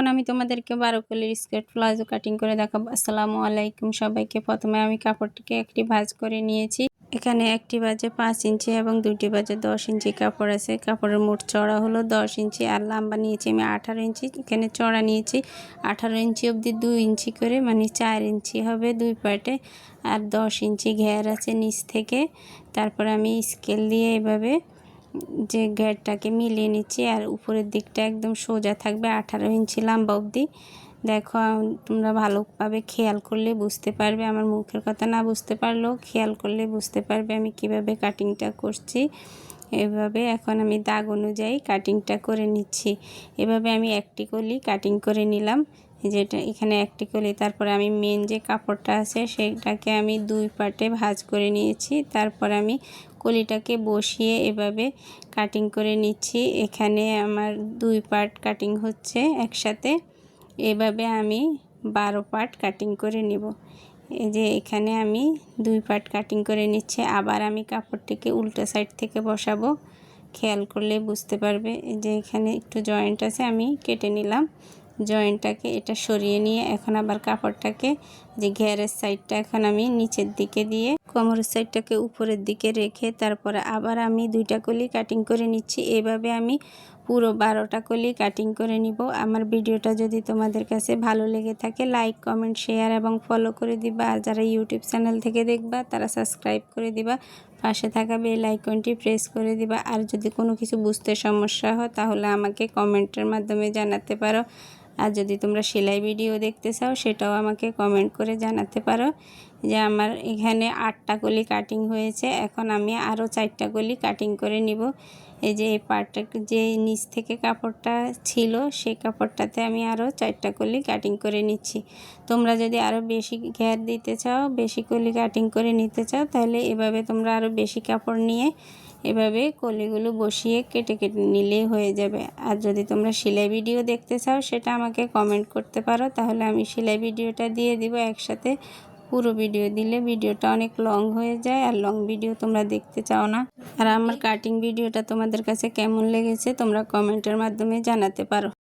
এখন আমি তোমাদেরকে 12 কলির স্কার্ট প্লাজো কাটিং করে দেখাবো। আসসালামু আলাইকুম সবাইকে। প্রথমে আমি কাপড়টিকে একটি ভাঁজ করে নিয়েছি। এখানে একটি ভাঁজে 5 ইঞ্চি এবং দুইটি ভাঁজে 10 ইঞ্চি কাপড় আছে। কাপড়ের মোট চড়া হলো 10 ইঞ্চি আর লম্বা নিয়েছি আমি 18 ইঞ্চি। এখানে চড়া নিয়েছি 18 ইঞ্চি অবধি 2 ইঞ্চি করে, মানে 4 ইঞ্চি হবে দুই পার্টে। আর 10 ইঞ্চি ঘের আছে নিচ থেকে। তারপর আমি স্কেল দিয়ে এভাবে যে ঘেরটাকে মিলিয়ে নিচ্ছি আর উপরের দিকটা একদম সোজা থাকবে 18 ইঞ্চি লম্বা অবধি। দেখো তোমরা ভালোভাবে খেয়াল করলে বুঝতে পারবে, আমার মুখের কথা না বুঝতে পারলেও খেয়াল করলে বুঝতে পারবে আমি কিভাবে কাটিংটা করছি। এভাবে এখন আমি দাগ অনুযায়ী কাটিংটা করে নিচ্ছি। এভাবে আমি একটি কলি কাটিং করে নিলাম, যেটা এখানে একটি কলি। তারপরে আমি মেন যে কাপড়টা আছে সেটাকে আমি দুই পার্টে ভাঁজ করে নিয়েছি। তারপর আমি কলিটাকে বসিয়ে এভাবে কাটিং করে নিচ্ছি। এখানে আমার 2 পার্ট কাটিং হচ্ছে একসাথে। এভাবে আমি 12 পার্ট কাটিং করে নিব। এই যে এখানে আমি 2 পার্ট কাটিং করে নিচ্ছি। আবার আমি কাপড়টিকে উল্টো সাইড থেকে বসাবো, খেয়াল করলে বুঝতে পারবে। এই যে এখানে একটু জয়েন্ট আছে, আমি কেটে নিলাম জয়েন্টটাকে। এটা সরিয়ে নিয়ে এখন আবার কাপড়টাকে যে ঘেরের সাইডটা এখন আমি নিচের দিকে দিয়ে কোমরের সাইডটাকে উপরের দিকে রেখে তারপরে আবার আমি 2টা কলি কাটিং করে নিচ্ছি। এভাবে আমি পুরো 12টা কলি কাটিং করে নিব। আমার ভিডিওটা যদি তোমাদের কাছে ভালো লেগে থাকে লাইক কমেন্ট শেয়ার এবং ফলো করে দিবা। আর যারা ইউটিউব চ্যানেল থেকে দেখবা তারা সাবস্ক্রাইব করে দিবা, পাশে থাকা বেল আইকনটি প্রেস করে দিবা। আর যদি কোনো কিছু বুঝতে সমস্যা হয় তাহলে আমাকে কমেন্টের মাধ্যমে জানাতে পারো। আর যদি তোমরা সেলাই ভিডিও দেখতে চাও সেটাও আমাকে কমেন্ট করে জানাতে পারো। যে আমার এখানে 8টা কলি কাটিং হয়েছে, এখন আমি আরও 4টা কলি কাটিং করে নিব। এই যে এই পার্টটা যে নিচ থেকে কাপড়টা ছিল সেই কাপড়টাতে আমি আরও 4টা কলি কাটিং করে নিচ্ছি। তোমরা যদি আরও বেশি ঘের দিতে চাও, বেশি কলি কাটিং করে নিতে চাও, তাহলে এভাবে তোমরা আরও বেশি কাপড় নিয়ে এভাবে কলিগুলো বসিয়ে কেটে কেটে নিলেই হয়ে যাবে। আর যদি তোমরা সেলাই ভিডিও দেখতে চাও সেটা আমাকে কমেন্ট করতে পারো, তাহলে আমি সেলাই ভিডিওটা দিয়ে দিব একসাথে। পুরো ভিডিও দিলে ভিডিওটা অনেক লং হয়ে যায় আর লং ভিডিও তোমরা দেখতে চাও না। আর আমার কাটিং ভিডিওটা তোমাদের কাছে কেমন লেগেছে তোমরা কমেন্টের মাধ্যমে জানাতে পারো।